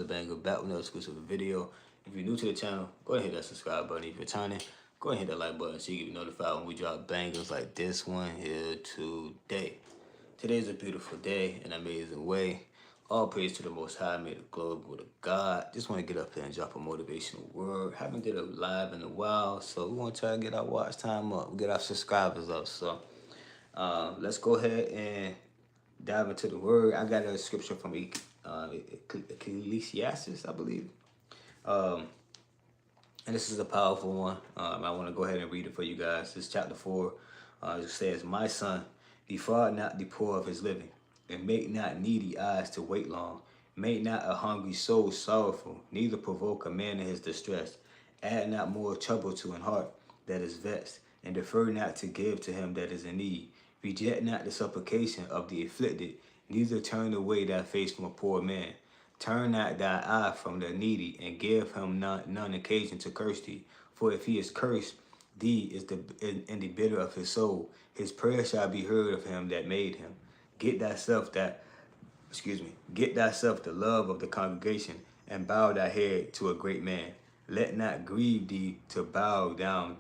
another banger, back with another exclusive video. If you're new to the channel, go ahead and hit that subscribe button. If you're returning, go ahead and hit that like button so you get notified when we drop bangers like this one here today. Today is a beautiful day, an amazing way. All praise to the Most High, may the glory go to God. Just want to get up here and drop a motivational word. Haven't did it live in a while, so we want to try to get our watch time up, get our subscribers up. So let's go ahead and dive into the word. I got a scripture from Ecclesiastes, I believe. And this is a powerful one. I want to go ahead and read it for you guys. This is chapter 4. It says, "My son, defraud not the poor of his living, and make not needy eyes to wait long. Make not a hungry soul sorrowful, neither provoke a man in his distress. Add not more trouble to an heart that is vexed, and defer not to give to him that is in need. Reject not the supplication of the afflicted, neither turn away thy face from a poor man. Turn not thy eye from the needy, and give him none occasion to curse thee. For if he is cursed, thee is in the bitter of his soul. His prayer shall be heard of him that made him. Get thyself get thyself the love of the congregation, and bow thy head to a great man. Let not grieve thee to bow down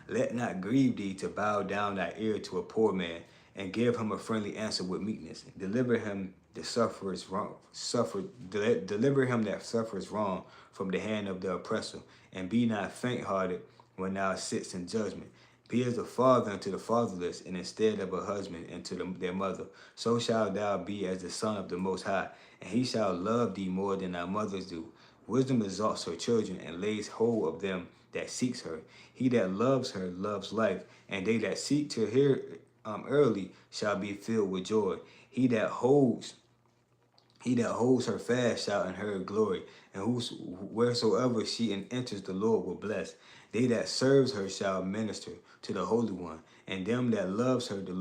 let not grieve thee to bow down thy ear to a poor man, and give him a friendly answer with meekness. Deliver him that suffers wrong from the hand of the oppressor, and be not faint-hearted when thou sitst in judgment. Be as a father unto the fatherless, and instead of a husband unto their mother. So shalt thou be as the son of the Most High, and he shall love thee more than thy mothers do. Wisdom exalts her children, and lays hold of them that seeks her. He that loves her loves life, and they that seek to hear early shall be filled with joy. He that holds her fast shall inherit glory, and wheresoever she enters, the Lord will bless. They that serves her shall minister to the Holy One, and them that loves her the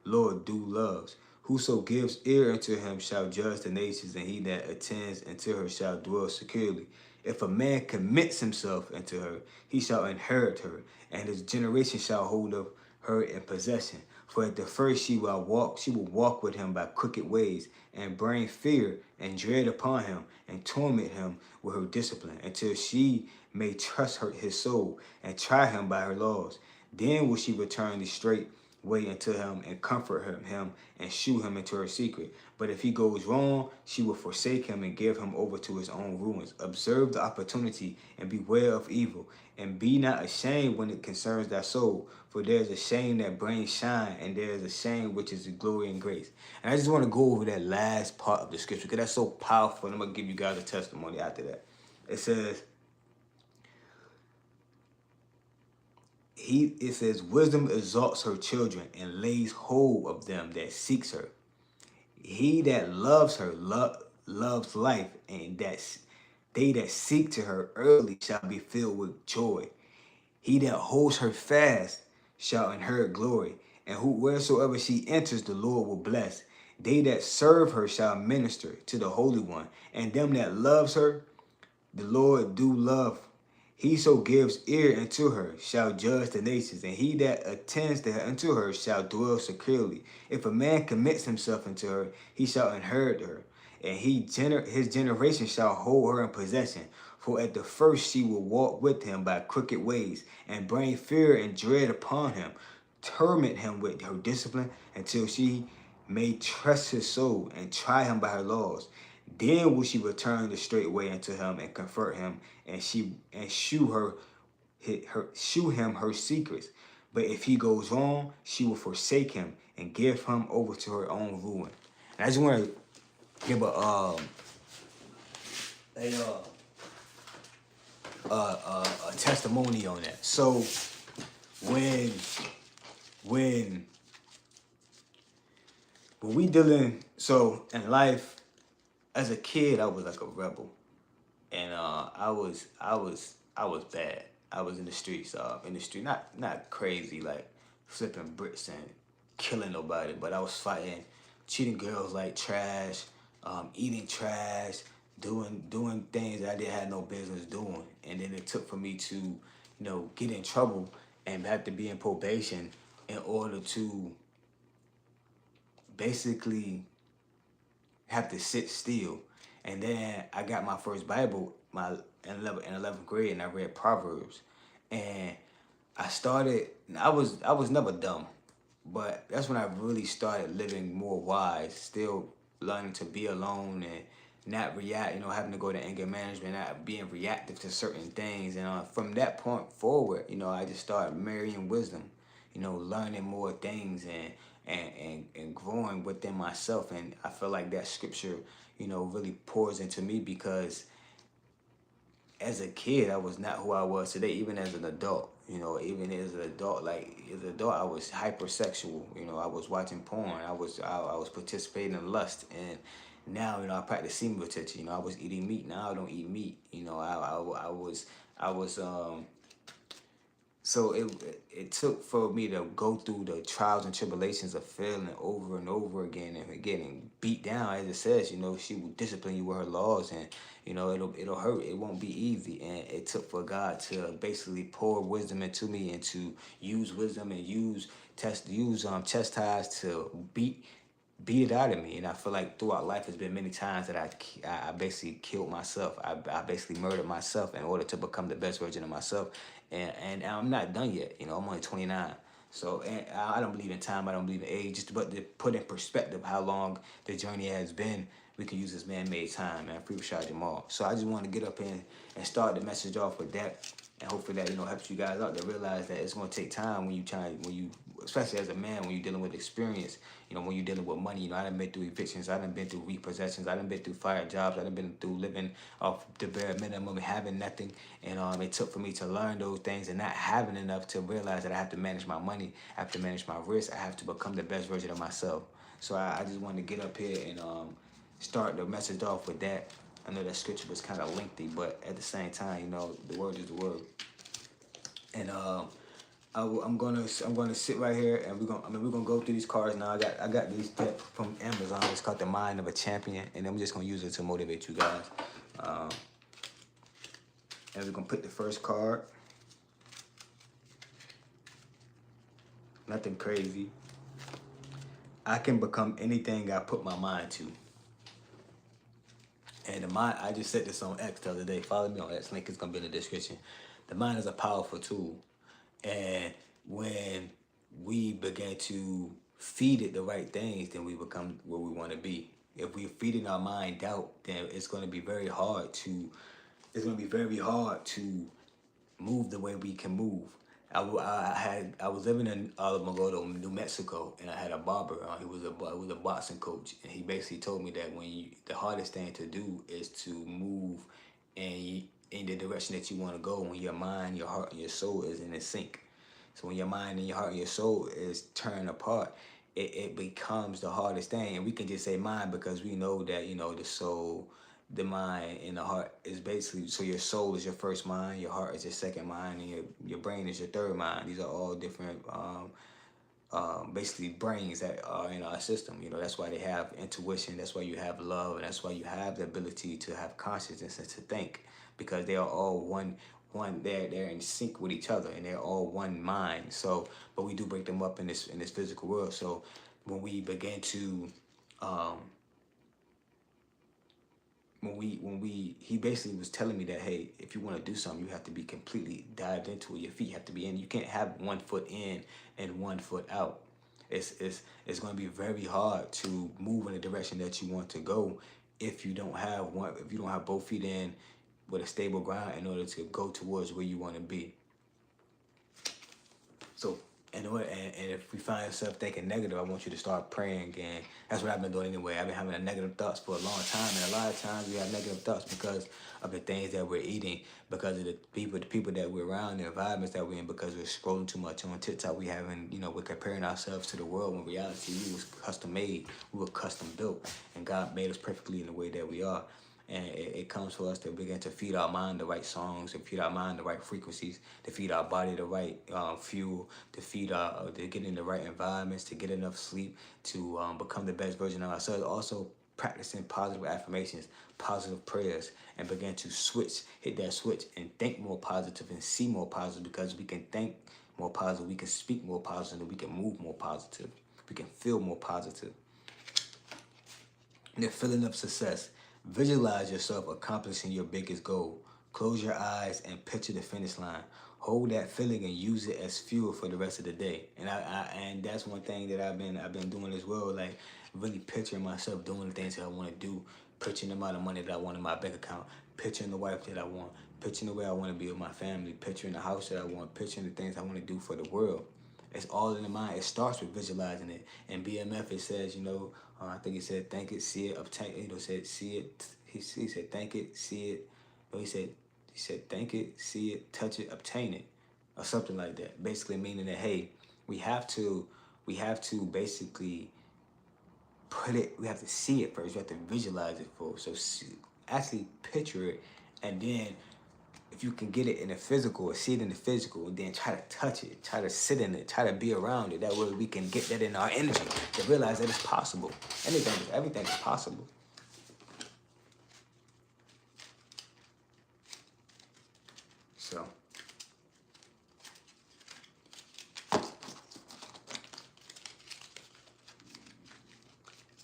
Lord do loves. Whoso gives ear unto him shall judge the nations, and he that attends unto her shall dwell securely. If a man commits himself unto her, he shall inherit her, and his generation shall hold of her in possession. For at the first she will walk with him by crooked ways, and bring fear and dread upon him, and torment him with her discipline, until she may trust his soul, and try him by her laws. Then will she return the straight way unto him, and comfort him, and shew him into her secret. But if he goes wrong, she will forsake him, and give him over to his own ruins. Observe the opportunity, and beware of evil, and be not ashamed when it concerns thy soul. For there is a shame that brings shine, and there is a shame which is the glory and grace." And I just want to go over that last part of the scripture, because that's so powerful, and I'm going to give you guys a testimony after that. It says, wisdom exalts her children, and lays hold of them that seeks her. He that loves her loves life, and they that seek to her early shall be filled with joy. He that holds her fast shall inherit glory, and wheresoever she enters, the Lord will bless. They that serve her shall minister to the Holy One, and them that loves her, the Lord do love. He so gives ear unto her shall judge the nations, and he that attends unto her shall dwell securely. If a man commits himself unto her, he shall inherit her, and his generation shall hold her in possession. For at the first she will walk with him by crooked ways, and bring fear and dread upon him, torment him with her discipline, until she may trust his soul, and try him by her laws. Then will she return the straight way unto him, and comfort him, and shew him her secrets. But if he goes wrong, she will forsake him, and give him over to her own ruin. And I just want to give a testimony on that. So when we dealing, so in life, as a kid, I was like a rebel, and I was bad. I was in the streets, not crazy like flipping bricks and killing nobody, but I was fighting, treating girls like trash, eating trash, doing things that I didn't have no business doing. And then it took for me to, get in trouble and have to be in probation in order to basically have to sit still. And then I got my first Bible in 11th grade, and I read Proverbs. And I started. I was never dumb, but that's when I really started living more wise. Still learning to be alone and not react. Having to go to anger management, not being reactive to certain things. And from that point forward, I just started marrying wisdom. Learning more things and growing within myself. And I feel like that scripture, really pours into me because as a kid, I was not who I was today. Even as an adult, even as an adult, I was hypersexual. I was watching porn. I was participating in lust, and now I practice semen retention. I was eating meat. Now I don't eat meat. I was so it took for me to go through the trials and tribulations of failing over and over again and getting beat down. As it says, she will discipline you with her laws, and it'll hurt. It won't be easy. And it took for God to basically pour wisdom into me and to use wisdom and use chastise to beat it out of me. And I feel like throughout life, there's been many times that I basically killed myself. I basically murdered myself in order to become the best version of myself. And I'm not done yet. I'm only 29. So and I don't believe in time. I don't believe in age. Just but to put in perspective how long the journey has been, we can use this man-made time, man. Free Rashad Jamal. So I just want to get up in and start the message off with that, and hopefully that helps you guys out to realize that it's going to take time especially as a man, when you're dealing with experience. When you're dealing with money. I done been through evictions. I done been through repossessions. I done been through fire jobs. I done been through living off the bare minimum and having nothing. And it took for me to learn those things and not having enough to realize that I have to manage my money. I have to manage my risk. I have to become the best version of myself. So I just wanted to get up here and start the message off with that. I know that scripture was kind of lengthy, but at the same time, the word is the word. And I'm gonna sit right here, and we're gonna go through these cards now. I got these deck from Amazon. It's called The Mind of a Champion, and I'm just gonna use it to motivate you guys. And we're gonna put the first card. Nothing crazy. I can become anything I put my mind to. And the mind, I just said this on X the other day. Follow me on X. Link is gonna be in the description. The mind is a powerful tool. And when we begin to feed it the right things, then we become where we want to be. If we're feeding our mind doubt, then it's going to be very hard to move the way we can move. I was living in Alamogordo, New Mexico, and I had a barber. He was a boxing coach, and he basically told me that the hardest thing to do is to move in the direction that you want to go when your mind, your heart, and your soul is in sync. So when your mind and your heart and your soul is torn apart, it becomes the hardest thing. And we can just say mind because we know that the soul, the mind, and the heart is basically, so your soul is your first mind, your heart is your second mind, and your brain is your third mind. These are all different basically brains that are in our system. That's why they have intuition. That's why you have love, and that's why you have the ability to have consciousness and to think, because they are all one. They're in sync with each other, and they're all one mind. So, but we do break them up in this physical world. So, when we begin to he basically was telling me that, hey, if you want to do something, you have to be completely dived into it. Your feet have to be in. You can't have one foot in and one foot out. It's going to be very hard to move in the direction that you want to go if you don't have both feet in with a stable ground in order to go towards where you want to be. So, and if we find yourself thinking negative, I want you to start praying. And that's what I've been doing anyway. I've been having negative thoughts for a long time, and a lot of times we have negative thoughts because of the things that we're eating, because of the people that we're around, the environments that we're in, because we're scrolling too much on TikTok. We're comparing ourselves to the world when reality we was custom made, we were custom built, and God made us perfectly in the way that we are. And it comes for us to begin to feed our mind the right songs, to feed our mind the right frequencies, to feed our body the right fuel, to get in the right environments, to get enough sleep, to become the best version of ourselves. Also practicing positive affirmations, positive prayers, and begin to hit that switch, and think more positive and see more positive, because we can think more positive, we can speak more positive, and we can move more positive. We can feel more positive. The feeling of success. Visualize yourself accomplishing your biggest goal. Close your eyes and picture the finish line. Hold that feeling and use it as fuel for the rest of the day. And that's one thing that I've been doing as well. Like really picturing myself doing the things that I want to do, picturing the amount of money that I want in my bank account, picturing the wife that I want, picturing the way I want to be with my family, picturing the house that I want, picturing the things I want to do for the world. It's all in the mind. It starts with visualizing it. And BMF, it says, I think he said, think it, see it, obtain. Said, see it. He said, think it, see it. No, he said, think it, see it, touch it, obtain it, or something like that. Basically meaning that, hey, we have to basically we have to see it first. We have to visualize it first. So actually picture it, and then if you can get it in the physical or see it in the physical, then try to touch it, try to sit in it, try to be around it. That way we can get that in our energy to realize that it's possible. Everything is possible. So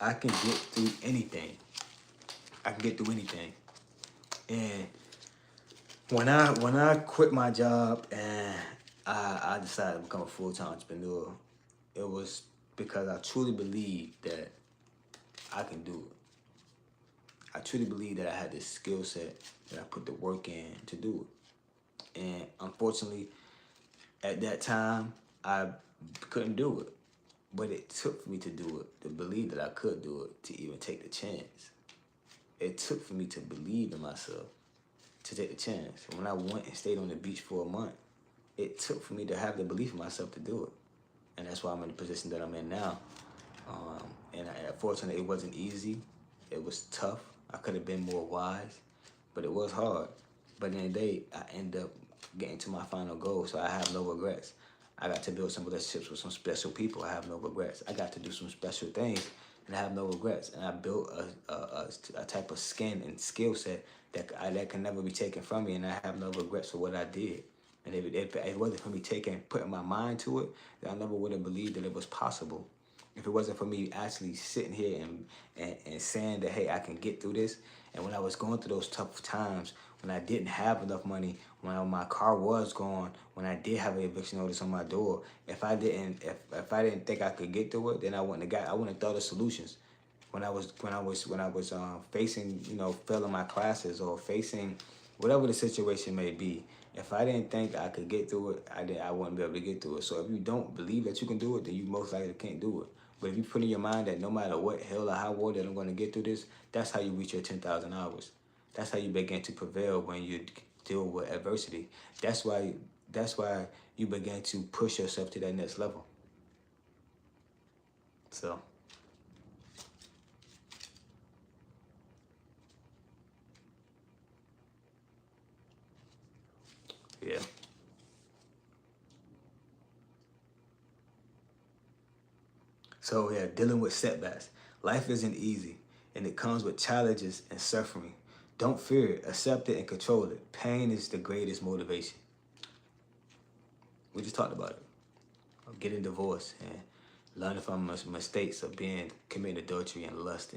I can get through anything. I can get through anything. And when I quit my job and I decided to become a full-time entrepreneur, it was because I truly believed that I can do it. I truly believed that I had this skill set, that I put the work in to do it. And unfortunately, at that time, I couldn't do it. But it took for me to do it, to believe that I could do it, to even take the chance. It took for me to believe in myself, to take the chance. And when I went and stayed on the beach for a month, it took for me to have the belief in myself to do it. And that's why I'm in the position that I'm in now. Unfortunately, it wasn't easy. It was tough. I could have been more wise, but it was hard. But in the end of the day, I ended up getting to my final goal, so I have no regrets. I got to build some relationships with some special people. I have no regrets. I got to do some special things, and I have no regrets. And I built a type of skin and skill set that can never be taken from me, and I have no regrets for what I did. And if it wasn't for me putting my mind to it, then I never would have believed that it was possible. If it wasn't for me actually sitting here and saying that, hey, I can get through this. And when I was going through those tough times, when I didn't have enough money, when my car was gone, when I did have an eviction notice on my door, if I didn't think I could get through it, then I wouldn't have thought of solutions. When I was facing, failing my classes or facing whatever the situation may be, if I didn't think I could get through it, I wouldn't be able to get through it. So if you don't believe that you can do it, then you most likely can't do it. But if you put in your mind that no matter what hell or high water that I'm going to get through this, that's how you reach your 10,000 hours. That's how you begin to prevail when you deal with adversity. That's why you begin to push yourself to that next level. So yeah. So yeah, dealing with setbacks. Life isn't easy, and it comes with challenges and suffering. Don't fear it, accept it, and control it. Pain is the greatest motivation. We just talked about it. Of getting divorced and learning from mistakes of committing adultery and lust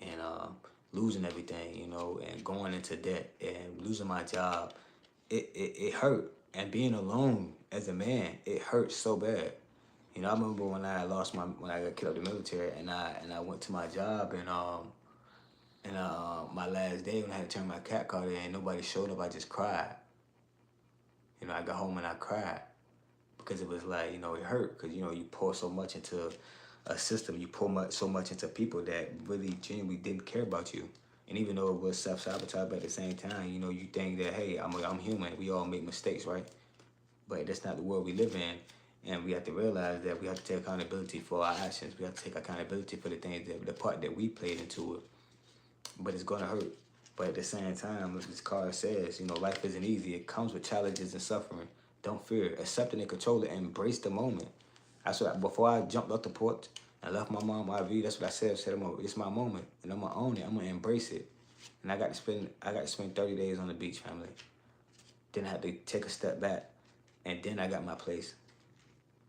and losing everything, and going into debt and losing my job. It hurt. And being alone as a man, it hurts so bad. I remember when I got kicked out of the military, and I went to my job, and my last day when I had to turn my cat card in, and nobody showed up. I just cried. I got home and I cried because it was like, it hurt because you pour so much into a system, you pour so much into people that really genuinely didn't care about you. And even though it was self-sabotage, but at the same time, you think that, hey, I'm human. We all make mistakes, right? But that's not the world we live in. And we have to realize that we have to take accountability for our actions. We have to take accountability for the things the part that we played into it. But it's gonna hurt. But at the same time, like this card says, life isn't easy. It comes with challenges and suffering. Don't fear it. Accept it and control it and embrace the moment. That's what before I jumped off the porch and left my mom RV, that's what I said. I said, it's my moment and I'm gonna own it. I'm gonna embrace it. And I got to spend 30 days on the beach, family. Then I had to take a step back, and then I got my place.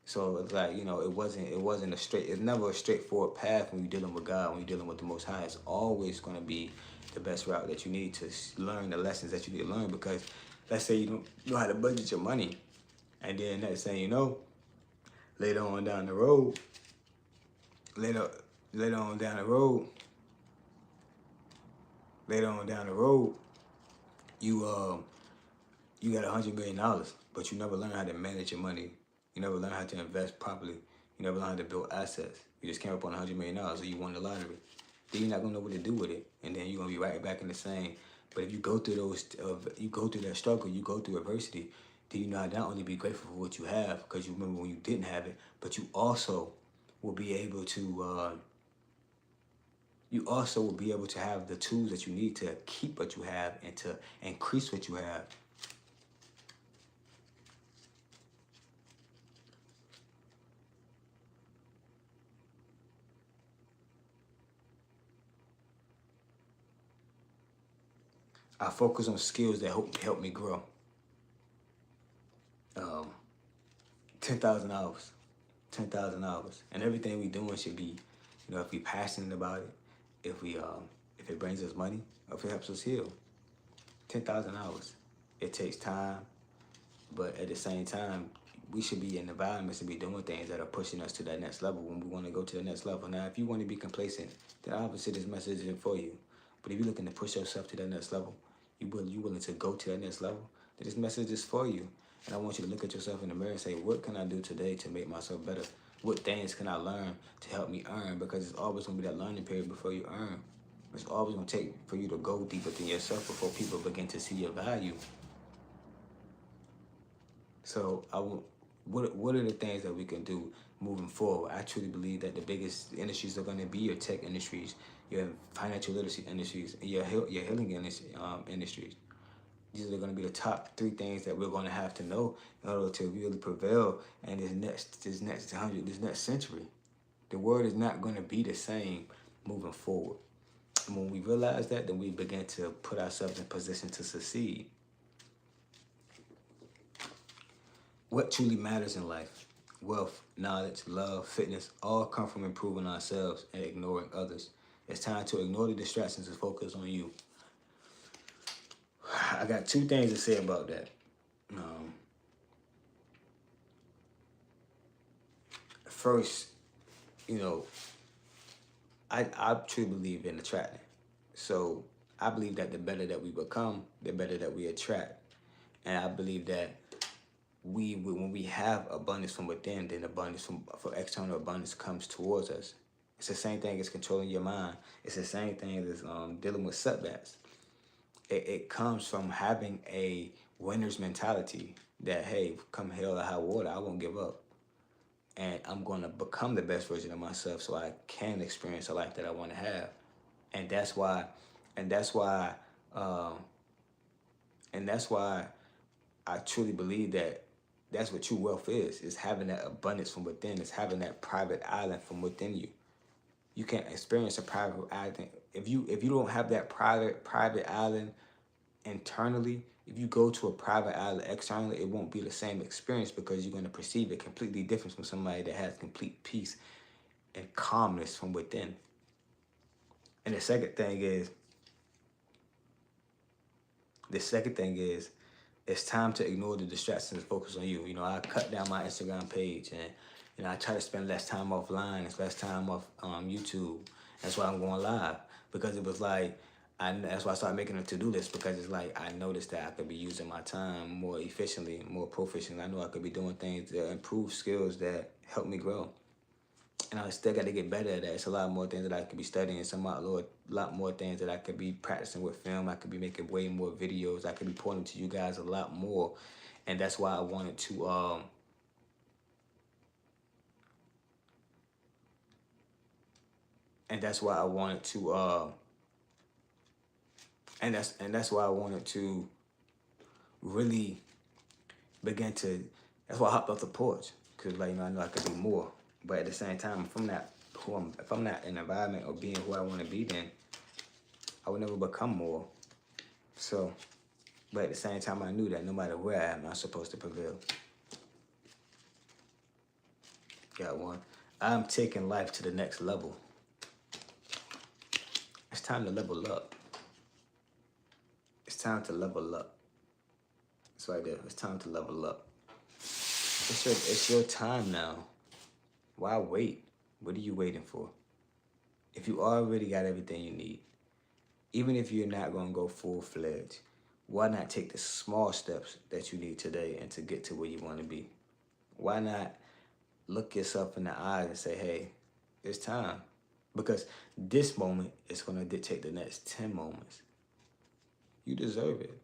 So it's like, it's never a straightforward path when you're dealing with God, when you're dealing with the Most High. It's always going to be the best route that you need to learn the lessons that you need to learn. Because let's say you don't know how to budget your money, and then next thing you know, later on down the road, later later on down the road, later on down the road, you you got $100 million, but you never learn how to manage your money. You never learn how to invest properly. You never learn how to build assets. You just came up on $100 million, or you won the lottery. Then you're not gonna know what to do with it, and then you're gonna be right back in the same. But if you go through you go through that struggle, you go through adversity, then you know how not only be grateful for what you have, because you remember when you didn't have it, but you also will be able to. You also will be able to have the tools that you need to keep what you have and to increase what you have. I focus on skills that help me grow. Um, 10,000 hours, 10,000 hours, and everything we doing should be, if we passionate about it, if it brings us money, or if it helps us heal. 10,000 hours. It takes time, but at the same time, we should be in environments and be doing things that are pushing us to that next level when we want to go to the next level. Now, if you want to be complacent, then obviously this message isn't for you. But if you're looking to push yourself to that next level, you willing to go to that next level, then this message is for you. And I want you to look at yourself in the mirror and say, what can I do today to make myself better? What things can I learn to help me earn? Because it's always going to be that learning period before you earn. It's always going to take for you to go deeper within yourself before people begin to see your value. So what are the things that we can do moving forward? I truly believe that the biggest industries are going to be your tech industries, your financial literacy industries, and your healing industries. These are going to be the top three things that we're going to have to know in order to really prevail in this next century. The world is not going to be the same moving forward. And when we realize that, then we begin to put ourselves in position to succeed. What truly matters in life? Wealth, knowledge, love, fitness, all come from improving ourselves and ignoring others. It's time to ignore the distractions and focus on you. I got two things to say about that. First, I truly believe in attracting. So I believe that the better that we become, the better that we attract. And I believe that when we have abundance from within, then abundance for external abundance comes towards us. It's the same thing as controlling your mind. It's the same thing as dealing with setbacks. It comes from having a winner's mentality that, hey, come hell or high water, I won't give up. And I'm going to become the best version of myself so I can experience a life that I want to have. And that's why, and that's why, um, and that's why I truly believe that that's what true wealth is having that abundance from within. It's having that private island from within you. You can't experience a private island if you don't have that private island internally. If you go to a private island externally, it won't be the same experience because you're going to perceive it completely different from somebody that has complete peace and calmness from within. And the second thing is it's time to ignore the distractions and focus on you. I cut down my Instagram page, and I try to spend less time offline, and less time off YouTube. That's why I'm going live, because it was like, that's why I started making a to-do list, because it's like I noticed that I could be using my time more efficiently, more proficiently. I know I could be doing things to improve skills that help me grow. And I still got to get better at that. It's a lot more things that I could be studying. It's a lot more things that I could be practicing with film. I could be making way more videos. I could be pointing to you guys a lot more. And that's why I wanted to, and that's why I wanted to, and that's why I wanted to really begin to, that's why I hopped off the porch. Because, like, I know I could do more. But at the same time, if I'm not in an environment or being who I want to be, then I would never become more. So, but at the same time, I knew that no matter where I am, I'm supposed to prevail. Got one. I'm taking life to the next level. It's time to level up. It's time to level up. It's right there. It's time to level up. It's your time now. Why wait? What are you waiting for? If you already got everything you need, even if you're not going to go full-fledged, why not take the small steps that you need today and to get to where you want to be? Why not look yourself in the eyes and say, hey, it's time? Because this moment is going to dictate the next 10 moments. You deserve it.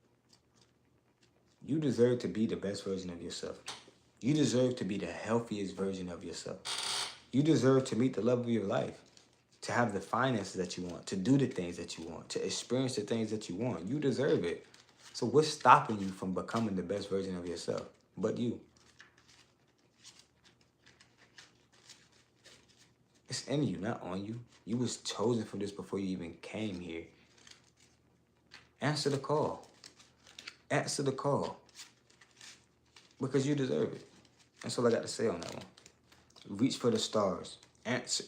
You deserve to be the best version of yourself. You deserve to be the healthiest version of yourself. You deserve to meet the love of your life, to have the finances that you want, to do the things that you want, to experience the things that you want. You deserve it. So what's stopping you from becoming the best version of yourself but you? It's in you, not on you. You was chosen for this before you even came here. Answer the call. Answer the call. Because you deserve it. That's all I got to say on that one. Reach for the stars.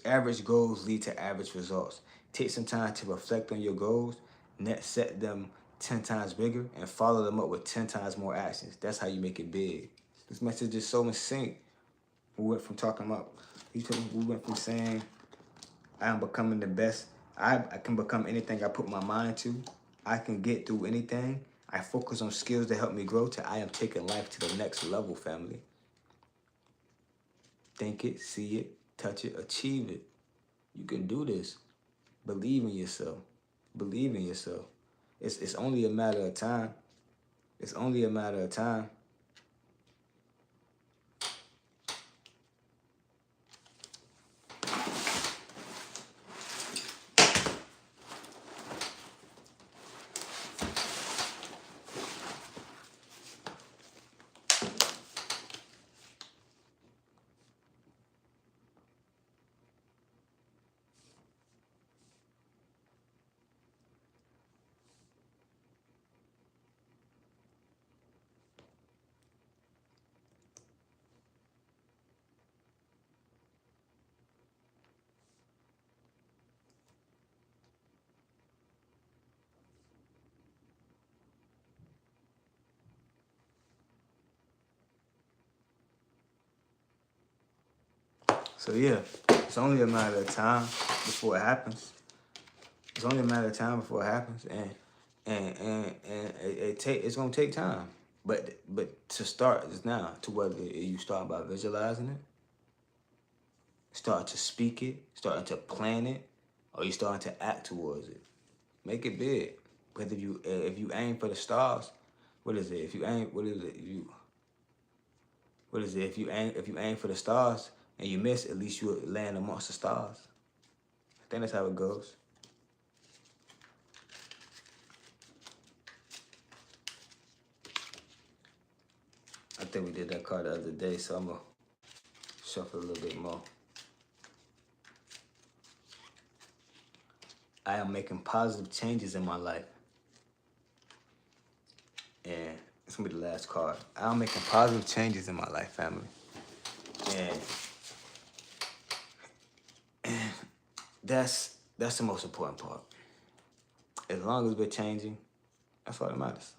Average goals lead to average results. Take some time to reflect on your goals, set them 10 times bigger, and follow them up with 10 times more actions. That's how you make it big. This message is so in sync. We went from talking about, we went from saying, I am becoming the best. I can become anything I put my mind to. I can get through anything. I focus on skills that help me grow to I am taking life to the next level, family. Think it, see it, touch it, achieve it. You can do this. Believe in yourself. Believe in yourself. It's only a matter of time. It's only a matter of time. So yeah, it's only a matter of time before it happens. It's only a matter of time before it happens, and it's gonna take time. But to start is now. To whether you start by visualizing it, start to speak it, starting to plan it, or you starting to act towards it. Make it big. Because if you aim for the stars, what is it? If you aim, what is it? What is it? If you aim for the stars and you miss, at least you land amongst the stars. I think that's how it goes. I think we did that card the other day, so I'm gonna shuffle a little bit more. I am making positive changes in my life. And it's gonna be the last card. I am making positive changes in my life, family. And that's the most important part. As long as we're changing, that's all that matters.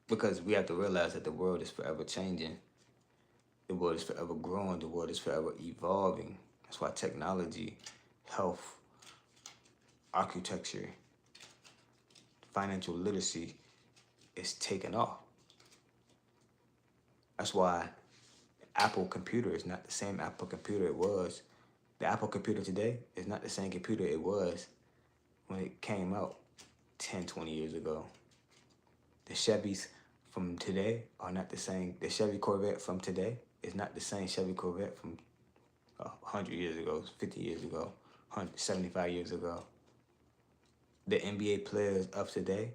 Because we have to realize that the world is forever changing. The world is forever growing. The world is forever evolving. That's why technology, health, architecture, financial literacy is taking off. That's why Apple computer is not the same Apple computer it was. The Apple computer today is not the same computer it was when it came out 10, 20 years ago. The Chevys from today are not the same. The Chevy Corvette from today is not the same Chevy Corvette from 100 years ago, 50 years ago, 75 years ago. The NBA players of today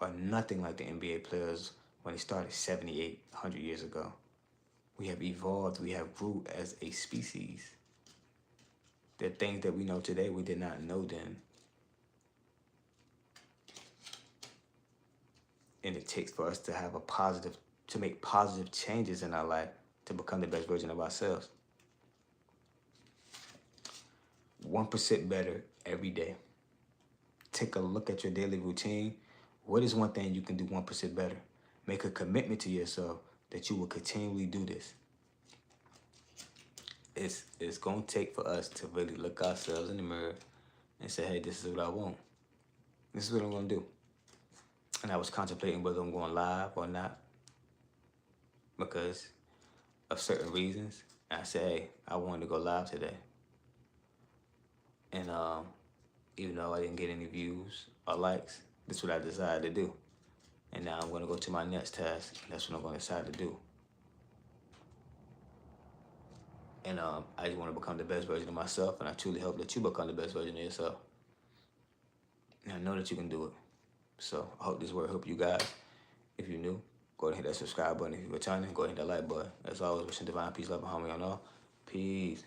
are nothing like the NBA players when they started 78, 100 years ago. We have evolved, we have grew as a species. The things that we know today, we did not know then. And it takes for us to have to make positive changes in our life to become the best version of ourselves. 1% better every day. Take a look at your daily routine. What is one thing you can do 1% better? Make a commitment to yourself that you will continually do this. It's gonna take for us to really look ourselves in the mirror and say, hey, this is what I want. This is what I'm gonna do. And I was contemplating whether I'm going live or not because of certain reasons. And I said, hey, I wanted to go live today. And even though I didn't get any views or likes, this is what I decided to do. And now I'm gonna go to my next task. And that's what I'm gonna decide to do. And I just want to become the best version of myself, and I truly hope that you become the best version of yourself. And I know that you can do it. So I hope this word helped you guys. If you're new, go ahead and hit that subscribe button. If you're returning, go ahead and hit that like button. As always, wishing divine peace, love, and harmony on all. Peace.